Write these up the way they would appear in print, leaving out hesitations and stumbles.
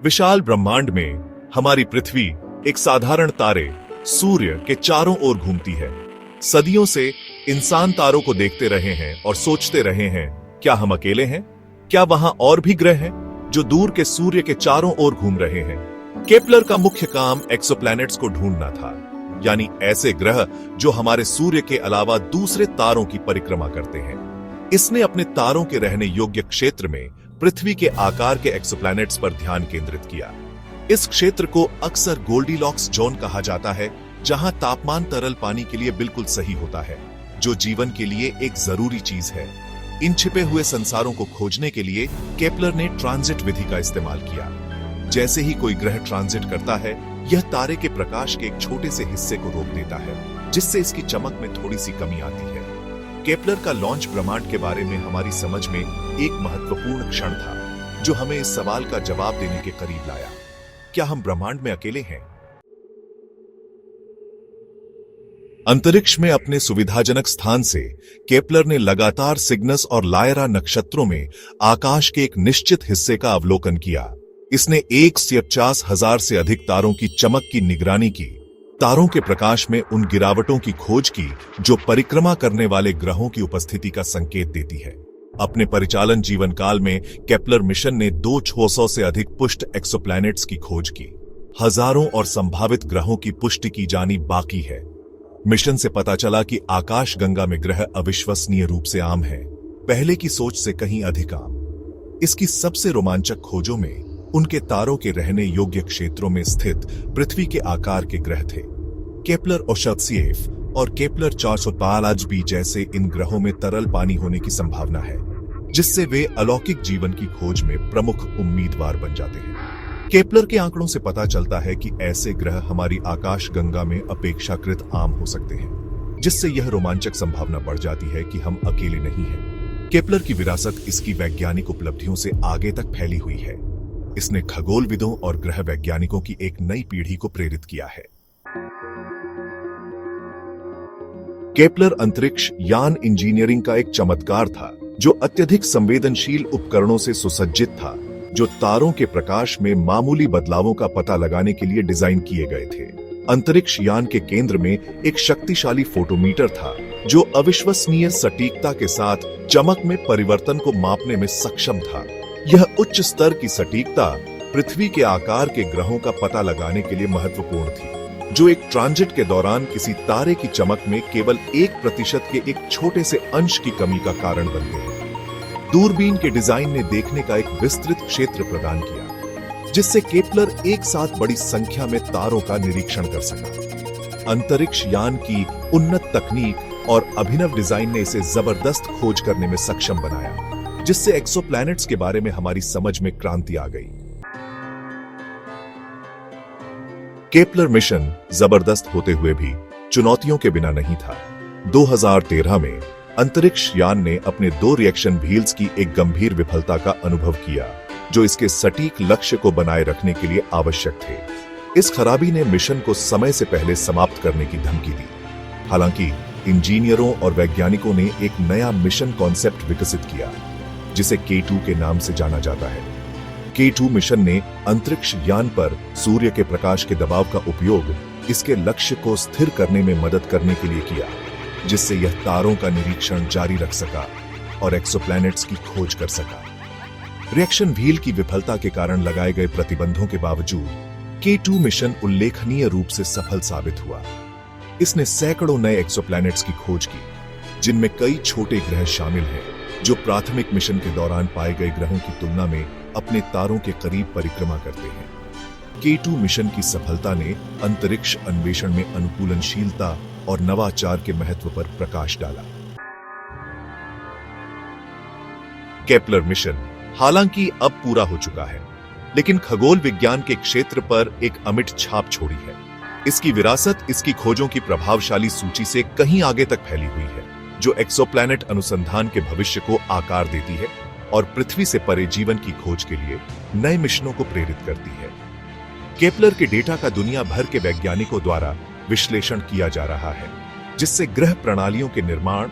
विशाल ब्रह्मांड में हमारी पृथ्वी एक साधारण तारे सूर्य के चारों ओर घूमती है। सदियों से इंसान तारों को देखते रहे हैं और सोचते रहे हैं, क्या हम अकेले हैं? क्या वहां और भी ग्रह हैं जो दूर के सूर्य के चारों ओर घूम रहे हैं? केपलर का मुख्य काम एक्सोप्लैनेट्स को ढूंढना था, यानी ऐसे ग्रह जो हमारे सूर्य के अलावा दूसरे तारों की परिक्रमा करते हैं। इसने अपने तारों के रहने योग्य क्षेत्र में पृथ्वी के आकार के एक्सोप्लैनेट्स पर ध्यान केंद्रित किया। इस क्षेत्र को अक्सर गोल्डीलॉक्स जोन कहा जाता है, जहां तापमान तरल पानी के लिए बिल्कुल सही होता है, जो जीवन के लिए एक जरूरी चीज है। इन छिपे हुए संसारों को खोजने के लिए केपलर ने ट्रांजिट विधि का इस्तेमाल किया। जैसे ही कोई ग्रह ट्रांजिट करता है, यह तारे के प्रकाश के एक छोटे से हिस्से को रोक देता है, जिससे इसकी चमक में थोड़ी सी कमी आती है। केपलर का लॉन्च ब्रह्मांड के बारे में हमारी समझ में एक महत्वपूर्ण क्षण था, जो हमें इस सवाल का जवाब देने के करीब लाया, क्या हम ब्रह्मांड में अकेले हैं? अंतरिक्ष में अपने सुविधाजनक स्थान से केपलर ने लगातार सिग्नस और लायरा नक्षत्रों में आकाश के एक निश्चित हिस्से का अवलोकन किया। इसने 150,000 से अधिक तारों की चमक की निगरानी की, तारों के प्रकाश में उन गिरावटों की खोज की जो परिक्रमा करने वाले ग्रहों की उपस्थिति का संकेत देती है। अपने परिचालन जीवन काल में केपलर मिशन ने 2600 से अधिक पुष्ट एक्सोप्लैनेट्स की खोज की। हजारों और संभावित ग्रहों की पुष्टि की जानी बाकी है। मिशन से पता चला कि आकाश गंगा में ग्रह अविश्वसनीय रूप से आम है, पहले की सोच से कहीं अधिक आम। इसकी सबसे रोमांचक खोजों में उनके तारों के रहने योग्य क्षेत्रों में स्थित पृथ्वी के आकार के ग्रह थे। केपलर ओशत्सिएफ और केपलर 415b जैसे इन ग्रहों में तरल पानी होने की संभावना है, जिससे वे अलौकिक जीवन की खोज में प्रमुख उम्मीदवार बन जाते हैं। केपलर के आंकड़ों से पता चलता है कि ऐसे ग्रह हमारी आकाश गंगा में अपेक्षाकृत आम हो सकते हैं, जिससे यह रोमांचक संभावना बढ़ जाती है कि हम अकेले नहीं हैं। केपलर की विरासत इसकी वैज्ञानिक उपलब्धियों से आगे तक फैली हुई है। इसने खगोलविदों और ग्रह वैज्ञानिकों की एक नई पीढ़ी को प्रेरित किया है। केपलर अंतरिक्ष यान इंजीनियरिंग का एक चमत्कार था, जो अत्यधिक संवेदनशील उपकरणों से सुसज्जित था, जो तारों के प्रकाश में मामूली बदलावों का पता लगाने के लिए डिजाइन किए गए थे। अंतरिक्ष यान के केंद्र में एक शक्तिशाली फोटोमीटर था, जो अविश्वसनीय सटीकता के साथ चमक में परिवर्तन को मापने में सक्षम था। यह उच्च स्तर की सटीकता पृथ्वी के आकार के ग्रहों का पता लगाने के लिए महत्वपूर्ण थी, जो एक ट्रांजिट के दौरान किसी तारे की चमक में केवल 1% के एक छोटे से अंश की कमी का कारण बनते हैं। दूरबीन के डिजाइन ने देखने का एक विस्तृत क्षेत्र प्रदान किया, जिससे केपलर एक साथ बड़ी संख्या में तारों का निरीक्षण कर सका। अंतरिक्ष यान की उन्नत तकनीक और अभिनव डिजाइन ने इसे जबरदस्त खोज करने में सक्षम बनाया, जिससे एक्सोप्लैनेट्स के बारे में हमारी समझ में क्रांति आ गई। केपलर मिशन जबरदस्त होते हुए भी चुनौतियों के बिना नहीं था। 2013 में अंतरिक्ष यान ने अपने 2 रिएक्शन व्हील्स की एक गंभीर विफलता का अनुभव किया, जो इसके सटीक लक्ष्य को बनाए रखने के लिए आवश्यक थे। इस खराबी ने मिशन को समय से पहले समाप्त करने की धमकी दी। हालांकि इंजीनियरों और वैज्ञानिकों ने एक नया मिशन कॉन्सेप्ट विकसित किया, जिसे K2 के नाम से जाना जाता है। K2 मिशन ने अंतरिक्ष यान पर सूर्य के प्रकाश के दबाव का उपयोग इसके लक्ष्य को स्थिर करने में मदद करने के लिए किया, जिससे यह तारों का निरीक्षण जारी रख सका और एक्सोप्लैनेट्स की खोज कर सका। रिएक्शन व्हील की विफलता के कारण लगाए गए प्रतिबंधों के बावजूद K2 मिशन उल्लेखनीय रूप से सफल साबित हुआ। इसने सैकड़ों नए एक्सोप्लैनेट्स की खोज की, जिनमें कई छोटे ग्रह शामिल हैं, जो प्राथमिक मिशन के दौरान पाए गए ग्रहों की तुलना में अपने तारों के करीब परिक्रमा करते हैं। K2 मिशन की सफलता ने अंतरिक्ष अन्वेषण में अनुकूलनशीलता और नवाचार के महत्व पर प्रकाश डाला। केपलर मिशन हालांकि अब पूरा हो चुका है, लेकिन खगोल विज्ञान के क्षेत्र पर एक अमिट छाप छोड़ी है। इसकी विरासत इसकी खोजों की प्रभावशाली सूची से कहीं आगे तक फैली हुई है, जो एक्सोप्लैनेट अनुसंधान के भविष्य को आकार देती है और पृथ्वी से परे जीवन की खोज के लिए नए मिशनों को प्रेरित करती है। केपलर के डेटा का दुनिया भर के वैज्ञानिकों द्वारा विश्लेषण किया जा रहा है, जिससे ग्रह प्रणालियों के निर्माण,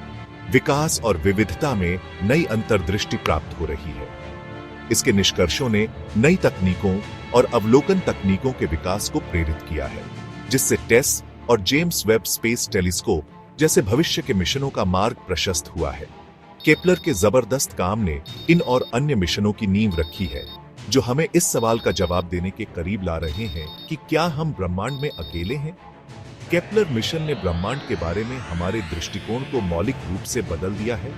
विकास और विविधता में नई अंतर्दृष्टि प्राप्त हो रही है। इसके निष्कर्षों ने नई तकनीकों, और अवलोकन तकनीकों के विकास को प्रेरित किया है, जिससे टेस और जेम्स वेब स्पेस टेलीस्कोप जैसे भविष्य के मिशनों का मार्ग प्रशस्त हुआ है। केपलर के जबरदस्त काम ने इन और अन्य मिशनों की नींव रखी है, जो हमें इस सवाल का जवाब देने के करीब ला रहे हैं कि क्या हम ब्रह्मांड में अकेले हैं? केपलर मिशन ने ब्रह्मांड के बारे में हमारे दृष्टिकोण को मौलिक रूप से बदल दिया है,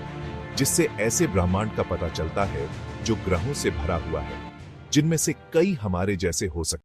जिससे ऐसे ब्रह्मांड का पता चलता है जो ग्रहों से भरा हुआ है, जिनमें से कई हमारे जैसे हो सकते हैं।